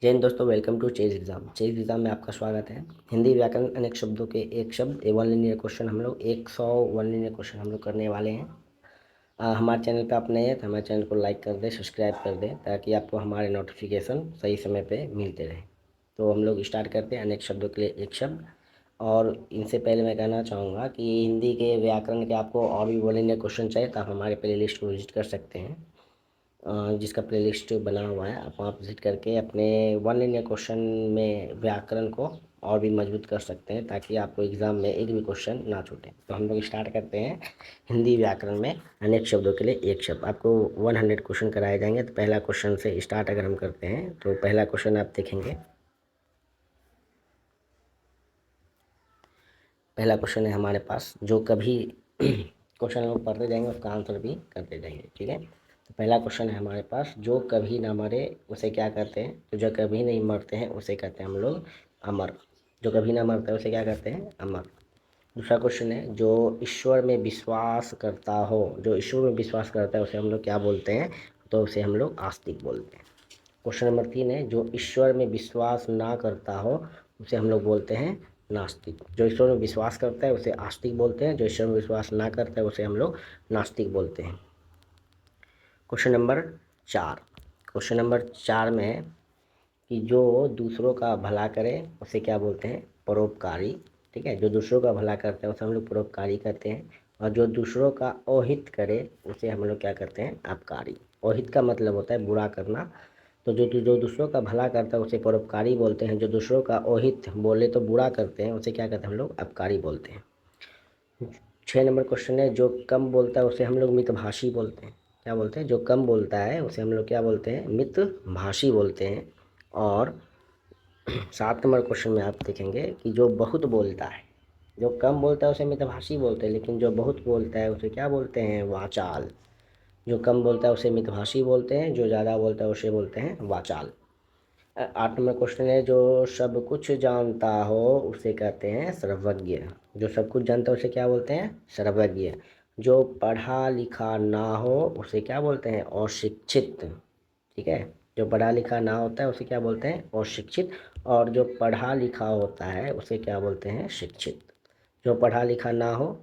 जय हिंद दोस्तों, welcome to chase exam में आपका स्वागत है। हिंदी व्याकरण अनेक शब्दों के एक शब्द ए वन लीनियर क्वेश्चन हम लोग 100 वन लीनियर क्वेश्चन हम लोग करने वाले हैं। हमारे चैनल पे आप नए हैं तो हमारे चैनल को लाइक कर दें, सब्सक्राइब कर दें ताकि आपको हमारे नोटिफिकेशन सही समय पे मिलते रहे। तो हम लोग स्टार्ट करते हैं अनेक शब्दों के लिए एक शब्द। और इनसे पहले मैं कहना चाहूँगा कि हिंदी के व्याकरण के आपको और भी वन लीनियर क्वेश्चन चाहिए तो आप हमारे प्ले लिस्ट को विजिट कर सकते हैं, जिसका प्लेलिस्ट बना हुआ है। आप वहाँ विजिट करके अपने वन लाइन या क्वेश्चन में व्याकरण को और भी मजबूत कर सकते हैं ताकि आपको एग्ज़ाम में एक भी क्वेश्चन ना छूटे। तो हम लोग स्टार्ट करते हैं। हिंदी व्याकरण में अनेक शब्दों के लिए एक शब्द, आपको 100 क्वेश्चन कराए जाएंगे। तो पहला क्वेश्चन से स्टार्ट अगर हम करते हैं तो पहला क्वेश्चन आप देखेंगे। पहला क्वेश्चन है हमारे पास, जो कभी क्वेश्चन हम लोग पढ़ते जाएंगे उसका आंसर भी करते जाएंगे, ठीक है। तो पहला क्वेश्चन है हमारे पास, जो कभी ना मरे उसे क्या कहते हैं? तो जो कभी नहीं मरते हैं उसे कहते हैं हम लोग अमर। जो कभी ना मरते हैं उसे क्या कहते हैं? अमर। दूसरा क्वेश्चन है, जो ईश्वर में विश्वास करता हो, जो ईश्वर में विश्वास करता है उसे हम लोग क्या बोलते हैं? तो उसे हम लोग आस्तिक बोलते हैं। क्वेश्चन नंबर 3 है, जो ईश्वर में विश्वास ना करता हो उसे हम लोग बोलते हैं नास्तिक। जो ईश्वर में विश्वास करता है उसे आस्तिक बोलते हैं, जो ईश्वर में विश्वास ना करता है उसे हम लोग नास्तिक बोलते हैं। क्वेश्चन नंबर 4, क्वेश्चन नंबर 4 में है कि जो दूसरों का भला करे उसे क्या बोलते हैं? परोपकारी। ठीक है, जो दूसरों का भला करते हैं उसे हम लोग परोपकारी कहते हैं। और जो दूसरों का अहित करे उसे हम लोग क्या कहते हैं? अपकारी। अहित का मतलब होता है बुरा करना। तो जो दूसरों का भला करता है उसे परोपकारी बोलते हैं। जो दूसरों का अहित बोले तो बुरा करते हैं उसे क्या कहते हैं? हम लोग अपकारी बोलते हैं। 6 नंबर क्वेश्चन है, जो कम बोलता है उसे हम लोग मितभाषी बोलते हैं। क्या बोलते हैं? जो कम बोलता है उसे हम लोग क्या बोलते हैं? मितभाषी बोलते हैं। और 7 नंबर क्वेश्चन में आप देखेंगे कि जो बहुत बोलता है, जो कम बोलता है उसे मितभाषी बोलते हैं, लेकिन जो बहुत बोलता है उसे क्या बोलते हैं? वाचाल। जो कम बोलता है उसे मितभाषी बोलते हैं, जो ज़्यादा बोलता है उसे बोलते हैं वाचाल। 8 नंबर क्वेश्चन है, जो सब कुछ जानता हो उसे कहते हैं सर्वज्ञ। जो सब कुछ जानता है उसे क्या बोलते हैं? सर्वज्ञ। जो पढ़ा लिखा ना हो उसे क्या बोलते हैं? अशिक्षित। ठीक है, जो पढ़ा लिखा ना होता है उसे क्या बोलते हैं? अशिक्षित। और जो पढ़ा लिखा होता है उसे क्या बोलते हैं? शिक्षित। जो पढ़ा लिखा ना हो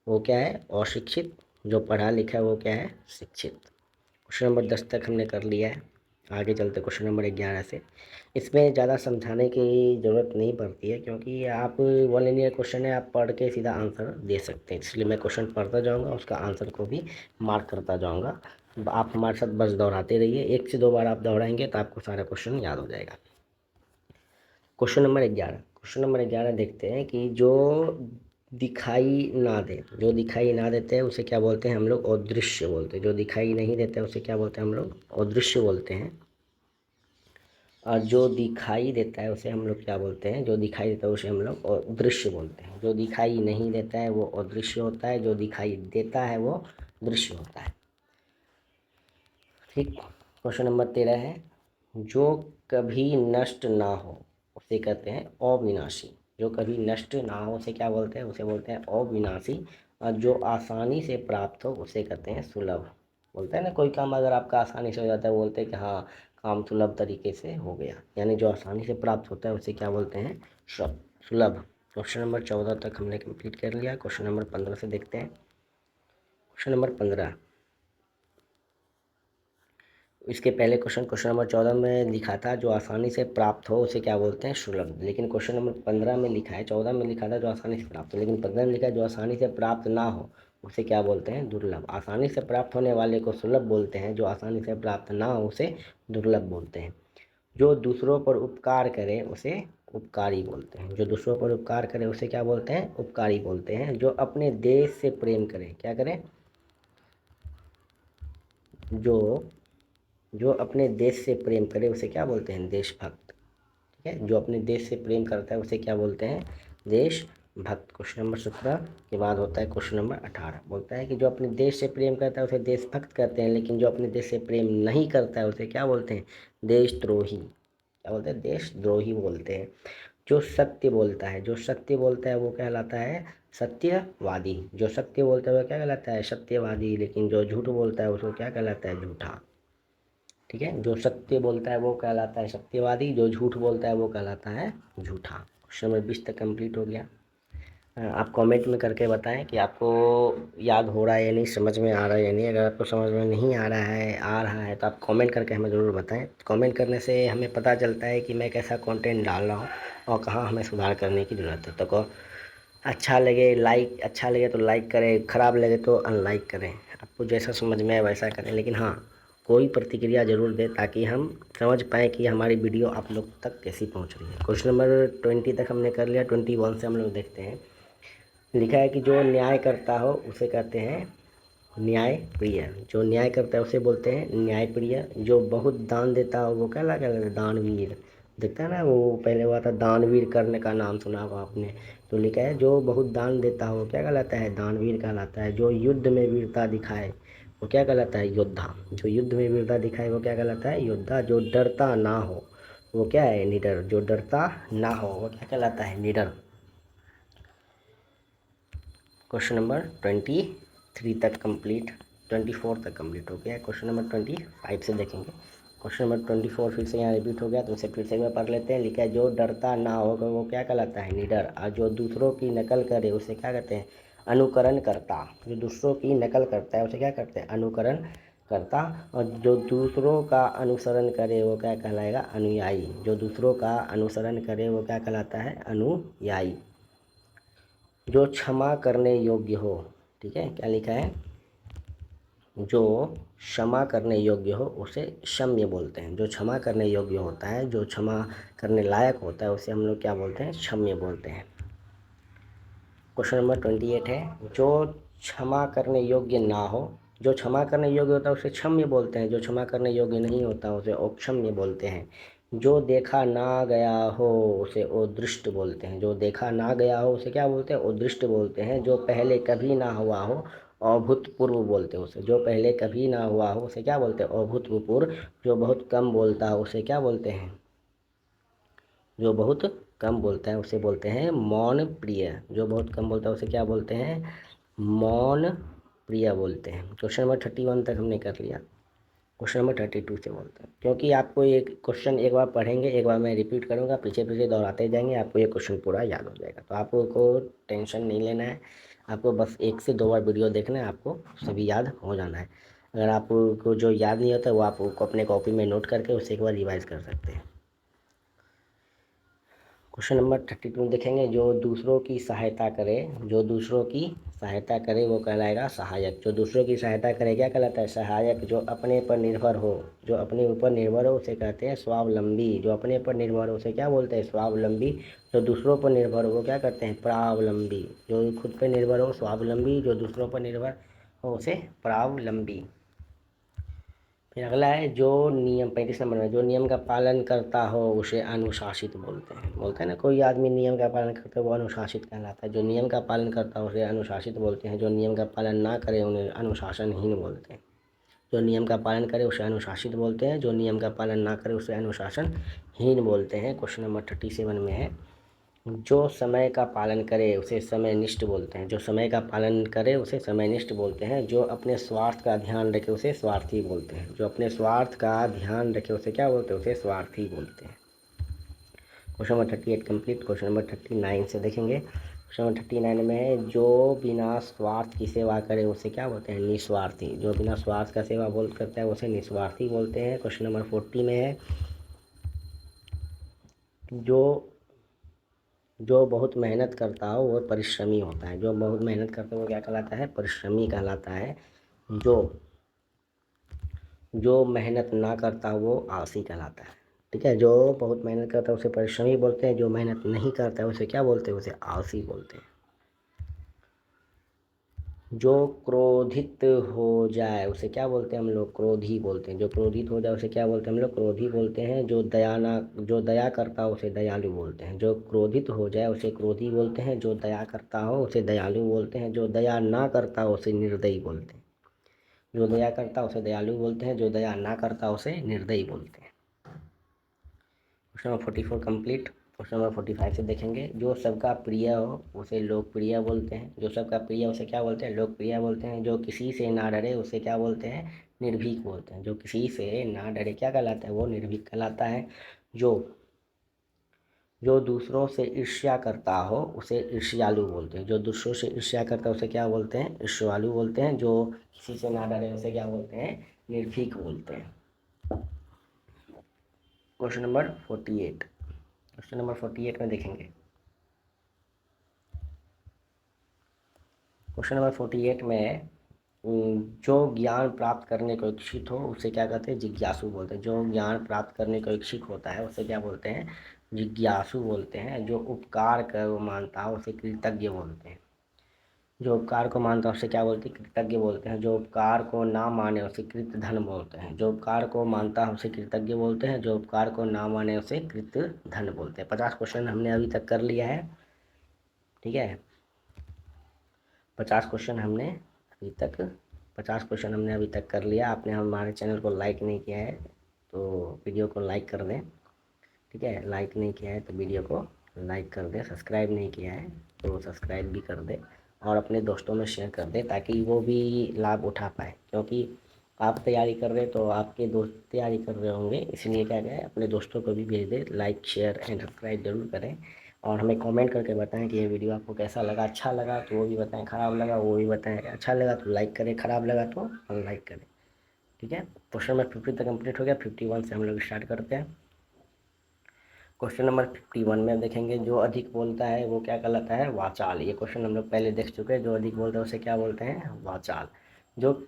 वो क्या है? अशिक्षित। जो पढ़ा लिखा है वो क्या है? शिक्षित। क्वेश्चन नंबर 10 तक हमने कर लिया है। आगे चलते क्वेश्चन नंबर 11 से। इसमें ज़्यादा समझाने की ज़रूरत नहीं पड़ती है क्योंकि आप वन लिनियर क्वेश्चन है, आप पढ़ के सीधा आंसर दे सकते हैं। इसलिए मैं क्वेश्चन पढ़ता जाऊंगा, उसका आंसर को भी मार्क करता जाऊंगा। आप हमारे साथ बस दोहराते रहिए, 1 से 2 बार आप दोहराएंगे तो आपको सारा क्वेश्चन याद हो जाएगा। क्वेश्चन नंबर 11 देखते हैं कि जो दिखाई ना दे, जो दिखाई ना देते हैं उसे क्या बोलते हैं? हम लोग अदृश्य बोलते हैं। जो दिखाई नहीं देते हैं उसे क्या बोलते हैं? हम लोग अदृश्य बोलते हैं। और जो दिखाई देता है उसे हम लोग क्या बोलते हैं? जो दिखाई देता है उसे हम लोग अदृश्य बोलते हैं। जो दिखाई नहीं देता है वो अदृश्य होता है, जो दिखाई देता है वो दृश्य होता है। ठीक। क्वेश्चन नंबर 13 है, जो कभी नष्ट ना हो उसे कहते हैं अविनाशी। जो कभी नष्ट ना हो उसे क्या बोलते हैं? उसे बोलते हैं अविनाशी। और जो आसानी से प्राप्त हो उसे कहते हैं सुलभ। बोलते हैं ना, कोई काम अगर आपका आसानी से हो जाता है बोलते हैं कि हाँ काम सुलभ तरीके से हो गया, यानी जो आसानी से प्राप्त होता है उसे क्या बोलते हैं? सुलभ। क्वेश्चन नंबर 14 तक हमने कंप्लीट कर लिया। क्वेश्चन नंबर 15 से देखते हैं। क्वेश्चन नंबर 15, इसके पहले क्वेश्चन नंबर 14 में लिखा था जो आसानी से प्राप्त हो उसे क्या बोलते हैं? सुलभ। लेकिन क्वेश्चन नंबर 15 में लिखा है, 14 में लिखा था जो आसानी से प्राप्त हो, लेकिन 15 में लिखा है जो आसानी से प्राप्त ना हो उसे क्या बोलते हैं? दुर्लभ। आसानी से प्राप्त होने वाले को सुलभ बोलते हैं, जो आसानी से प्राप्त ना हो उसे दुर्लभ बोलते हैं। जो दूसरों पर उपकार करे उसे उपकारी बोलते हैं। जो दूसरों पर उपकार करे उसे क्या बोलते हैं? उपकारी बोलते हैं। जो अपने देश से प्रेम करे, क्या करें? जो जो अपने देश से प्रेम करे उसे क्या बोलते हैं? देशभक्त। ठीक है, जो अपने देश से प्रेम करता है उसे क्या बोलते हैं? देशभक्त। क्वेश्चन नंबर 17 के बाद होता है क्वेश्चन नंबर 18। बोलता है कि जो अपने देश से प्रेम करता है उसे देशभक्त कहते हैं, लेकिन जो अपने देश से प्रेम नहीं करता है उसे क्या बोलते हैं? देशद्रोही। क्या बोलते हैं? देशद्रोही बोलते हैं। जो सत्य बोलता है, जो सत्य बोलता है वो कहलाता है सत्यवादी। जो सत्य बोलता है वो क्या कहलाता है? सत्यवादी। लेकिन जो झूठ बोलता है उसको क्या कहलाता है? झूठा। ठीक है। जो सत्य बोलता है वो कहलाता है सत्यवादी, जो झूठ बोलता है वो कहलाता है झूठा। क्वेश्चन नंबर 20 तक कंप्लीट हो गया। आप कमेंट में करके बताएं कि आपको याद हो रहा है या नहीं, समझ में आ रहा है या नहीं। अगर आपको समझ में नहीं आ रहा है तो आप कमेंट करके हमें ज़रूर बताएं। कमेंट करने से हमें पता चलता है कि मैं कैसा कंटेंट डाल रहा हूँ और कहाँ हमें सुधार करने की ज़रूरत है। तो अच्छा लगे तो लाइक करें, ख़राब लगे तो अनलाइक करें। आपको जैसा समझ में आए वैसा करें, लेकिन हाँ, कोई प्रतिक्रिया ज़रूर दें ताकि हम समझ पाएँ कि हमारी वीडियो आप लोग तक कैसी पहुँच रही है। क्वेश्चन नंबर 20 तक हमने कर लिया। 21 से हम लोग देखते हैं। लिखा है कि जो न्याय करता हो उसे कहते हैं न्याय प्रिय। जो न्याय करता है उसे बोलते हैं न्याय प्रिय। जो बहुत दान देता हो वो क्या कहलाता है? दानवीर। देखता है ना, वो पहले हुआ था दानवीर कर्ण का नाम सुना होगा आपने। तो लिखा है जो बहुत दान देता हो क्या कहलाता है? दानवीर कहलाता है। जो युद्ध में वीरता दिखाए वो क्या कहलाता है? योद्धा। जो युद्ध में वीरता दिखाए वो क्या कहलाता है? योद्धा। जो डरता ना हो वो क्या है? निडर। जो डरता ना हो वो क्या कहलाता है? निडर। क्वेश्चन नंबर 23 तक कंप्लीट, 24 तक कंप्लीट हो गया। क्वेश्चन नंबर 25 से देखेंगे। क्वेश्चन नंबर 24 फिर से यहाँ रिपीट हो गया, तो उसे फिर से मैं पढ़ लेते हैं। लिखा है जो डरता ना होगा वो क्या कहलाता है? निडर। और जो दूसरों की नकल करे उसे क्या कहते हैं? अनुकरण करता। जो दूसरों की नकल करता है उसे क्या करते हैं? अनुकरण करता। और जो दूसरों का अनुसरण करे वो क्या कहलाएगा? अनुयायी। जो दूसरों का अनुसरण करे वो क्या कहलाता है? अनुयायी। जो क्षमा करने योग्य हो, ठीक है, क्या लिखा है? जो क्षमा करने योग्य हो उसे क्षम्य बोलते हैं। जो क्षमा करने योग्य होता है, जो क्षमा करने लायक होता है उसे हम लोग क्या बोलते हैं? क्षम्य बोलते हैं। क्वेश्चन नंबर 28 है। जो क्षमा करने योग्य ना हो, जो क्षमा करने योग्य होता है उसे क्षम्य बोलते हैं। जो क्षमा करने योग्य नहीं होता उसे अक्षम्य बोलते हैं। जो देखा ना गया हो उसे अदृष्ट बोलते हैं। जो देखा ना गया हो उसे क्या बोलते हैं? अदृष्ट बोलते हैं। जो पहले कभी ना हुआ हो अभूतपूर्व बोलते हैं उसे। जो पहले कभी ना हुआ हो उसे क्या बोलते हैं? अभूतपूर्व। जो बहुत कम बोलता है उसे क्या बोलते हैं? जो बहुत कम बोलता है उसे बोलते हैं मौन प्रिय। जो बहुत कम बोलता है उसे क्या बोलते हैं? मौन प्रिय बोलते हैं। क्वेश्चन नंबर 31 तक हमने कर लिया। क्वेश्चन नंबर 32 से बोलते हैं, क्योंकि आपको ये क्वेश्चन एक बार पढ़ेंगे, एक बार मैं रिपीट करूँगा, पीछे पीछे दोहराते जाएंगे, आपको ये क्वेश्चन पूरा याद हो जाएगा। तो आपको टेंशन नहीं लेना है, आपको बस 1 से 2 बार वीडियो देखना है, आपको सभी याद हो जाना है। अगर आपको जो याद नहीं होता वो आप अपने कॉपी में नोट करके उसे एक बार रिवाइज कर सकते हैं। क्वेश्चन नंबर 32 देखेंगे। जो दूसरों की सहायता करे, जो दूसरों की सहायता करे वो कहलाएगा सहायक। जो दूसरों की सहायता करे क्या कहलाता है? सहायक। जो अपने पर निर्भर हो, जो अपने ऊपर निर्भर हो उसे कहते हैं स्वावलंबी। जो अपने पर निर्भर हो उसे क्या बोलते हैं? स्वावलंबी। जो दूसरों पर निर्भर हो वो क्या करते हैं? परावलंबी। जो खुद पर निर्भर हो स्वावलंबी, जो दूसरों पर निर्भर हो उसे परावलंबी। फिर अगला है जो नियम, 35 नंबर में, जो नियम का पालन करता हो उसे अनुशासित बोलते हैं। बोलते हैं ना, कोई आदमी नियम का पालन करता है वो अनुशासित कहलाता है। जो नियम का पालन करता है उसे अनुशासित बोलते हैं। जो नियम का पालन ना करे उन्हें अनुशासनहीन बोलते हैं। जो नियम का पालन करे उसे अनुशासित बोलते हैं। जो नियम का पालन ना करे उसे अनुशासनहीन बोलते हैं। क्वेश्चन नंबर 37 में है। जो समय का पालन करे उसे समयनिष्ठ बोलते हैं। जो समय का पालन करे उसे समयनिष्ठ बोलते हैं। जो अपने स्वार्थ का ध्यान रखे उसे स्वार्थी बोलते हैं। जो अपने स्वार्थ का ध्यान रखे उसे क्या बोलते हैं? उसे स्वार्थी बोलते हैं। Question number 38 complete. Question number 39 से देखेंगे। क्वेश्चन नंबर 39 में है। जो बिना स्वार्थ की सेवा करे उसे क्या बोलते हैं? निस्वार्थी। जो बिना स्वार्थ का सेवा करता है उसे निस्वार्थी बोलते हैं। क्वेश्चन नंबर 40 में है। जो बहुत मेहनत करता हो वो परिश्रमी होता है। जो बहुत मेहनत करता है वो क्या कहलाता है? परिश्रमी कहलाता है। जो जो मेहनत ना करता वो आलसी कहलाता है। ठीक है, जो बहुत मेहनत करता है उसे परिश्रमी बोलते हैं। जो मेहनत नहीं करता है उसे क्या बोलते हैं? उसे आलसी बोलते हैं। जो क्रोधित हो जाए उसे क्या बोलते हैं हम लोग? क्रोधी बोलते हैं। जो क्रोधित हो जाए उसे क्या बोलते हैं हम लोग? क्रोधी बोलते हैं। जो दया करता हो उसे दयालु बोलते हैं। जो क्रोधित हो जाए उसे क्रोधी बोलते हैं। जो दया करता हो उसे दयालु बोलते हैं। जो दया ना करता हो उसे निर्दयी बोलते हैं। जो दया करता उसे दयालु बोलते हैं। जो दया ना करता उसे निर्दयी बोलते हैं। Question number 44 complete. Question number 45 से देखेंगे। जो सबका प्रिय हो उसे लोकप्रिय बोलते हैं। जो सबका प्रिय उसे क्या बोलते हैं? लोकप्रिय बोलते हैं। जो किसी से ना डरे उसे क्या बोलते हैं? निर्भीक बोलते हैं। जो किसी से ना डरे क्या कहलाता है, वो निर्भीक कहलाता है। जो जो दूसरों से ईर्ष्या करता हो उसे ईर्ष्यालु बोलते हैं। जो दूसरों से ईर्ष्या करता है उसे क्या बोलते हैं, ईर्ष्यालु बोलते हैं। जो किसी से ना डरे उसे क्या बोलते हैं, निर्भीक बोलते हैं। क्वेश्चन नंबर 48, क्वेश्चन नंबर 48 में देखेंगे। क्वेश्चन नंबर 48 में जो ज्ञान प्राप्त करने को इच्छुक हो उसे क्या कहते हैं, जिज्ञासु बोलते हैं। जो ज्ञान प्राप्त करने को इच्छुक होता है उसे क्या बोलते हैं, जिज्ञासु बोलते हैं। जो उपकार को मानता है उसे कृतज्ञ बोलते हैं। जो उपकार को मानता है उसे क्या बोलते हैं, कृतज्ञ बोलते हैं। जो उपकार को ना माने उसे कृत धन बोलते हैं। जो उपकार को मानता है उसे कृतज्ञ बोलते हैं। जो उपकार को ना माने उसे कृत धन बोलते हैं। 50 क्वेश्चन हमने अभी तक कर लिया है, ठीक है। 50 क्वेश्चन हमने अभी तक 50 क्वेश्चन हमने अभी तक कर लिया। आपने हमारे चैनल को लाइक नहीं किया है तो वीडियो को लाइक कर दें, ठीक है। लाइक नहीं किया है तो वीडियो को लाइक कर दें। सब्सक्राइब नहीं किया है तो सब्सक्राइब भी कर दें और अपने दोस्तों में शेयर कर दें ताकि वो भी लाभ उठा पाए। क्योंकि आप तैयारी कर रहे हैं तो आपके दोस्त तैयारी कर रहे होंगे, इसलिए क्या है अपने दोस्तों को भी भेज दें। लाइक शेयर एंड सब्सक्राइब जरूर करें और हमें कमेंट करके बताएं कि ये वीडियो आपको कैसा लगा। अच्छा लगा तो वो भी बताएं, ख़राब लगा वो भी बताएं। अच्छा लगा तो लाइक करें, ख़राब लगा तो अनलाइक करें, ठीक है। क्वेश्चन नंबर 50 तक कंप्लीट हो गया। 51 से हम लोग स्टार्ट करते हैं। क्वेश्चन नंबर 51 में देखेंगे, जो अधिक बोलता है वो क्या कहलाता है, वाचाल। ये क्वेश्चन हम लोग पहले देख चुके हैं। जो अधिक बोलता है उसे क्या बोलते हैं, वाचाल। जो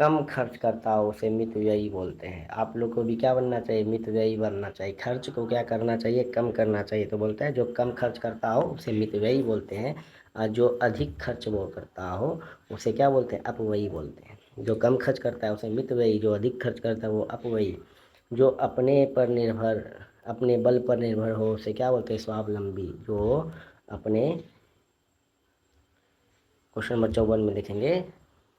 कम खर्च करता हो उसे मितव्ययी बोलते हैं। आप लोग को भी क्या बनना चाहिए, मितव्ययी बनना चाहिए। खर्च को क्या करना चाहिए, कम करना चाहिए। तो बोलता है जो कम खर्च करता हो उसे मितव्ययी बोलते हैं और जो अधिक खर्च वो करता हो उसे क्या बोलते हैं, अपव्ययी बोलते हैं। जो कम खर्च करता है उसे मितव्ययी, जो अधिक खर्च करता है वो अपव्ययी। जो अपने बल पर निर्भर हो उसे क्या बोलते हैं, स्वावलंबी। जो अपने क्वेश्चन नंबर 54 में देखेंगे,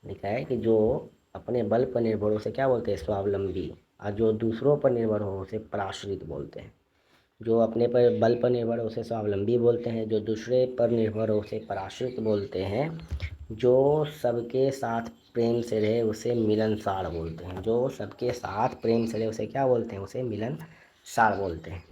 लिखा है कि जो अपने बल पर निर्भर हो उसे क्या बोलते हैं, स्वावलंबी। और जो दूसरों पर निर्भर हो उसे पराश्रित बोलते हैं। जो अपने पर बल पर निर्भर हो उसे स्वावलंबी बोलते हैं। जो दूसरे पर निर्भर हो उसे पराश्रित बोलते हैं। जो सबके साथ प्रेम से रहे उसे मिलनसार बोलते हैं। जो सबके साथ प्रेम से रहे उसे क्या बोलते हैं, उसे मिलनसार बोलते हैं।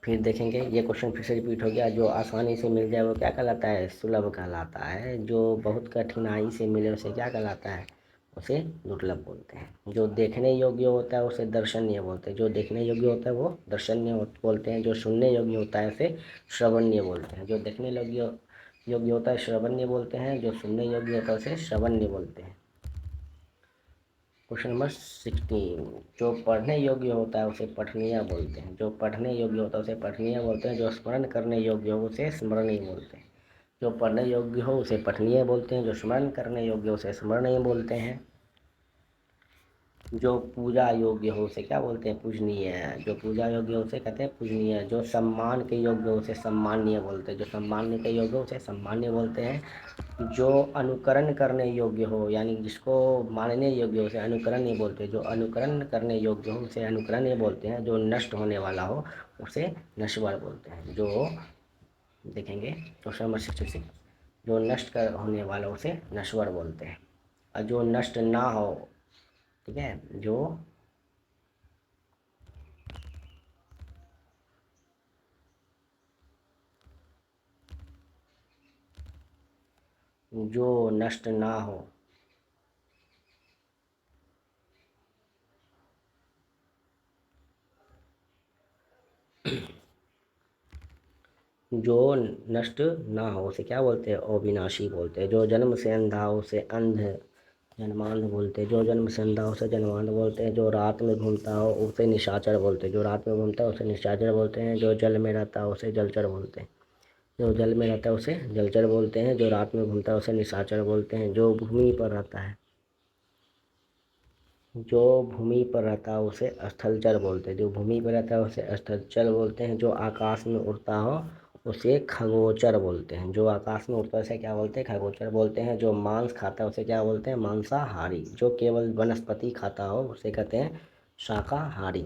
फिर देखेंगे, ये क्वेश्चन फिर से रिपीट हो गया। जो आसानी से मिल जाए वो क्या कहलाता है, सुलभ कहलाता है। जो बहुत कठिनाई से मिले उसे क्या कहलाता है, उसे दुर्लभ बोलते हैं। जो देखने योग्य होता है उसे दर्शनीय बोलते हैं। जो देखने योग्य होता है वो दर्शनीय बोलते हैं। जो सुनने योग्य होता है उसे श्रवणीय बोलते हैं। जो देखने योग्य होता है श्रवणीय बोलते हैं। जो सुनने योग्य होता है उसे श्रवणीय बोलते हैं। क्वेश्चन नंबर 16, जो पढ़ने योग्य होता है उसे पठनीय बोलते हैं। जो पढ़ने योग्य होता है उसे पठनीय बोलते हैं। जो स्मरण करने योग्य हो उसे स्मरणीय बोलते हैं। जो पढ़ने योग्य हो उसे पठनीय बोलते हैं। जो स्मरण करने योग्य हो उसे स्मरणीय बोलते हैं। जो पूजा योग्य हो उसे क्या बोलते हैं, पूजनीय। जो पूजा योग्य हो उसे कहते हैं पूजनीय। जो सम्मान के योग्य हो उसे सम्माननीय बोलते हैं। जो सम्मान के योग्य हो उसे सम्माननीय बोलते हैं। जो अनुकरण करने योग्य हो यानी जिसको मानने योग्य हो उसे अनुकरणीय बोलते हैं। जो अनुकरण करने योग्य हो उसे अनुकरणीय बोलते हैं। जो नष्ट होने वाला हो उसे नश्वर बोलते हैं। जो देखेंगे क्वेश्चन नंबर 66, जो नष्ट कर होने वाला उसे नश्वर बोलते हैं। और जो नष्ट ना हो, ठीक है, जो नष्ट ना हो, जो नष्ट ना हो उसे क्या बोलते हैं, अविनाशी बोलते हैं। जो जन्म से अंधा हो उसे अंध जन्मांध बोलते हैं। जो जन्म से अंधा हो उसे जन्मांध बोलते हैं। जो रात में घूमता हो उसे निशाचर बोलते हैं। जो रात में घूमता है उसे निशाचर बोलते हैं। जो जल में रहता है उसे जलचर बोलते हैं। जो जल में रहता है उसे जलचर बोलते हैं। जो रात में घूमता है उसे निशाचर बोलते हैं। जो भूमि पर रहता है उसे स्थलचर बोलते हैं। जो भूमि पर रहता है उसे स्थलचर बोलते हैं। जो आकाश में उड़ता हो उसे खगोचर बोलते हैं। जो आकाश में उड़ता है उसे क्या बोलते हैं, खगोचर बोलते हैं। जो मांस खाता है उसे क्या बोलते हैं, मांसाहारी। जो केवल वनस्पति खाता हो उसे कहते हैं शाकाहारी।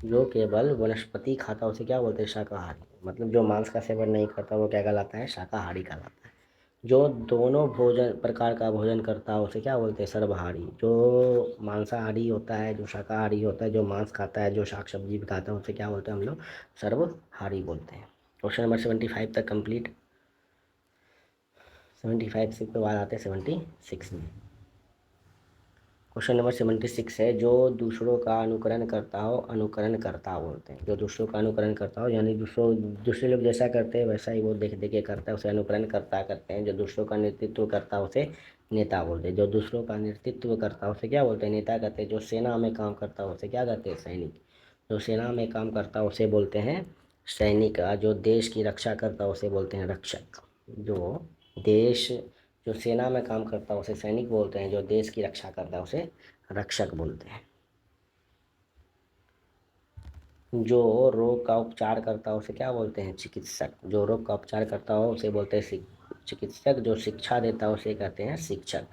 जो केवल वनस्पति खाता है उसे क्या बोलते हैं, शाकाहारी। मतलब जो मांस का सेवन नहीं करता वो क्या कहलाता है, शाकाहारी कहलाता है। जो दोनों भोजन प्रकार का भोजन करता है उसे क्या बोलते हैं? सर्वहारी। जो मांसाहारी होता है, जो शाकाहारी होता है, जो मांस खाता है, जो शाक सब्जी भी खाता है, उसे क्या बोलते हैं हम लोग? सर्वहारी बोलते हैं। क्वेश्चन नंबर 75 तक कंप्लीट। 75 से बाद आते हैं 76 में। क्वेश्चन नंबर 76 है, जो दूसरों का अनुकरण करता हो अनुकरण करता बोलते हैं। जो दूसरों का अनुकरण करता हो यानी दूसरे लोग जैसा करते हैं वैसा ही वो देख देख के करता है, उसे अनुकरण करता करते हैं। जो दूसरों का नेतृत्व करता है उसे नेता बोलते हैं। जो दूसरों का नेतृत्व करता है उसे क्या बोलते हैं? नेता कहते हैं। जो सेना में काम करता है उसे क्या कहते हैं? सैनिक। जो सेना में काम करता है उसे बोलते हैं सैनिक। जो देश की रक्षा करता है उसे बोलते हैं रक्षक। जो देश जो सेना में काम करता है उसे सैनिक बोलते हैं। जो देश की रक्षा करता है उसे रक्षक बोलते हैं। जो रोग का उपचार करता है उसे क्या बोलते हैं? चिकित्सक। जो रोग का उपचार करता हो उसे बोलते हैं चिकित्सक। जो शिक्षा देता है उसे कहते हैं शिक्षक।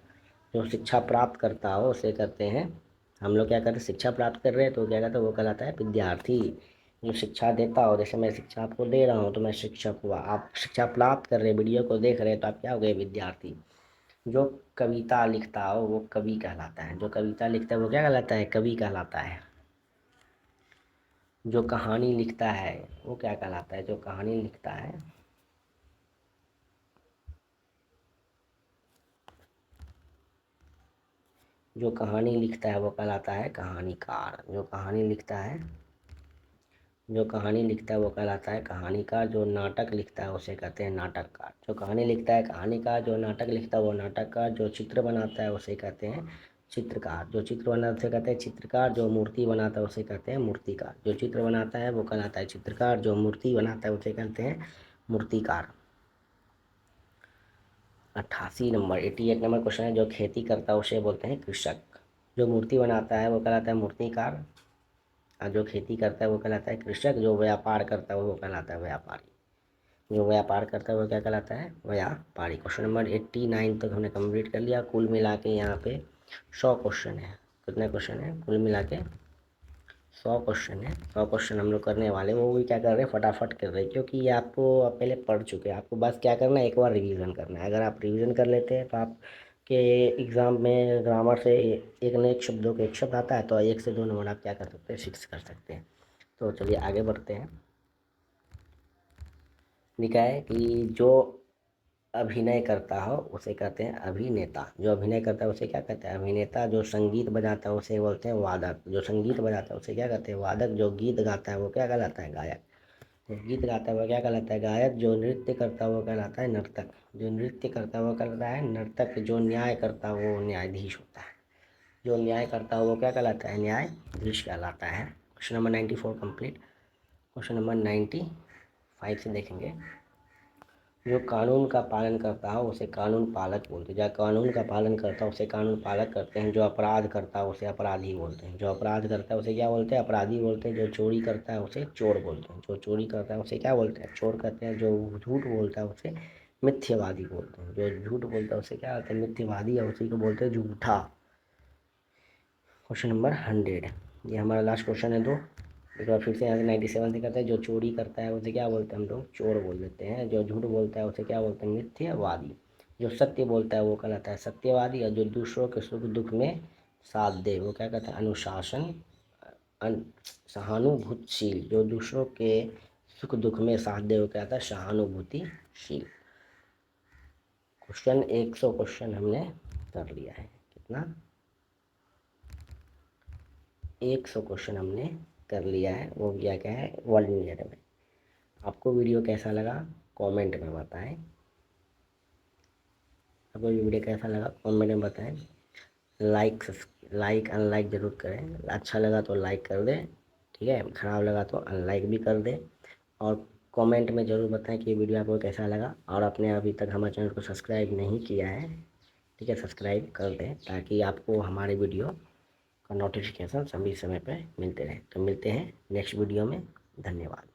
जो शिक्षा प्राप्त करता हो उसे कहते हैं, हम लोग क्या करते हैं? शिक्षा प्राप्त कर रहे हैं तो क्या कहते हैं? वो कहलाता है विद्यार्थी। जो शिक्षा देता हो, जैसे मैं शिक्षा आपको दे रहा हूँ तो मैं शिक्षक हुआ। आप शिक्षा प्राप्त कर रहे हैं, वीडियो को देख रहे हैं तो आप क्या हो गए? विद्यार्थी। जो कविता लिखता हो वो कवि कहलाता है। जो कविता लिखता है वो क्या कहलाता है? कवि कहलाता है। जो कहानी लिखता है वो क्या कहलाता है? जो कहानी लिखता है जो कहानी लिखता है वो कहलाता है कहानीकार। जो कहानी लिखता है वो कहलाता है कहानीकार। जो नाटक लिखता है उसे कहते हैं नाटककार। जो कहानी लिखता है कहानीकार, जो नाटक लिखता है वो नाटककार। जो चित्र बनाता है उसे कहते हैं चित्रकार। जो चित्र बनाता है उसे कहते हैं चित्रकार। जो मूर्ति बनाता है उसे कहते हैं मूर्तिकार। जो चित्र बनाता है वो कहलाता है चित्रकार। जो मूर्ति बनाता है उसे कहते हैं मूर्तिकार। 88 नंबर क्वेश्चन है, जो खेती करता है उसे बोलते हैं कृषक। जो मूर्ति बनाता है वो कहलाता है मूर्तिकार, और जो खेती करता है वो कहलाता है कृषक। जो व्यापार करता है वो कहलाता है व्यापारी। जो व्यापार करता है वो क्या कहलाता है? व्यापारी। क्वेश्चन नंबर 89 तक हमने कंप्लीट कर लिया। कुल मिला के यहाँ पे 100 क्वेश्चन है। कितने क्वेश्चन है? कुल मिला के 100 क्वेश्चन है। 100 क्वेश्चन हम लोग करने वाले, वो भी क्या कर रहे हैं? फटाफट कर रहे हैं, क्योंकि ये आपको आप पहले पढ़ चुके हैं। आपको बस क्या करना है? एक बार रिवीजन करना है। अगर आप रिवीजन कर लेते हैं तो आपके एग्ज़ाम में ग्रामर से एक न एक शब्दों के एक शब्द आता है तो 1 से 2 नंबर आप क्या कर सकते हैं? फिक्स कर सकते हैं। तो चलिए आगे बढ़ते हैं। लिखा है कि जो अभिनय करता हो उसे कहते हैं अभिनेता। जो अभिनय करता है उसे क्या कहते हैं? अभिनेता। जो संगीत बजाता है उसे बोलते हैं वादक। जो संगीत बजाता है उसे क्या कहते हैं? वादक। जो गीत गाता है वो क्या कहलाता है? गायक। जो गीत गाता है वो क्या कहलाता है? गायक। जो नृत्य करता है वो कहलाता है नर्तक। जो नृत्य करता है वो कहलाता है नर्तक। जो न्याय करता है वो न्यायाधीश होता है। जो न्याय करता है वो क्या कहलाता है? न्यायाधीश कहलाता है। Question number 94 complete. Question number 95 से देखेंगे। जो कानून का पालन करता है उसे कानून पालक बोलते हैं। जो कानून का पालन करता है उसे कानून पालक करते हैं। जो अपराध करता है उसे अपराधी बोलते हैं। जो अपराध करता है उसे क्या बोलते हैं? अपराधी बोलते हैं। जो चोरी करता है उसे चोर बोलते हैं। जो चोरी करता है उसे क्या बोलते हैं? चोर कहते हैं। जो झूठ बोलता है उसे मिथ्यावादी बोलते हैं। जो झूठ बोलता है उसे क्या बोलते हैं? मिथ्यावादी। और उसी को बोलते हैं झूठा। क्वेश्चन नंबर 100, ये हमारा लास्ट क्वेश्चन है। एक बार फिर से यहाँ से 97 से करते हैं। जो चोरी करता है उसे क्या बोलते हैं? हम लोग चोर बोल देते हैं। जो झूठ बोलता है उसे क्या बोलते हैं? मिथ्यावादी। जो सत्य बोलता है वो कहलाता है सत्यवादी। और जो दूसरों के सुख दुख में साथ दे वो क्या कहते हैं? अनुशासन सहानुभूतिशील। जो दूसरों के सुख दुख में साथ दे वो क्या कहता है? सहानुभूतिशील। क्वेश्चन 100 क्वेश्चन हमने कर लिया है। कितना? 100 क्वेश्चन हमने कर लिया है। वो क्या है? 1 मिनट में। आपको वीडियो कैसा लगा कमेंट में बताएं। आपको वीडियो कैसा लगा कमेंट में बताएं। लाइक अनलाइक ज़रूर करें। अच्छा लगा तो लाइक कर दें, ठीक है। ख़राब लगा तो अनलाइक भी कर दें। और कमेंट में ज़रूर बताएं कि ये वीडियो आपको कैसा लगा। और आपने अभी तक हमारे चैनल को सब्सक्राइब नहीं किया है, ठीक है, सब्सक्राइब कर दें ताकि आपको हमारे वीडियो का नोटिफिकेशन सभी समय पर मिलते रहे। तो मिलते हैं नेक्स्ट वीडियो में। धन्यवाद।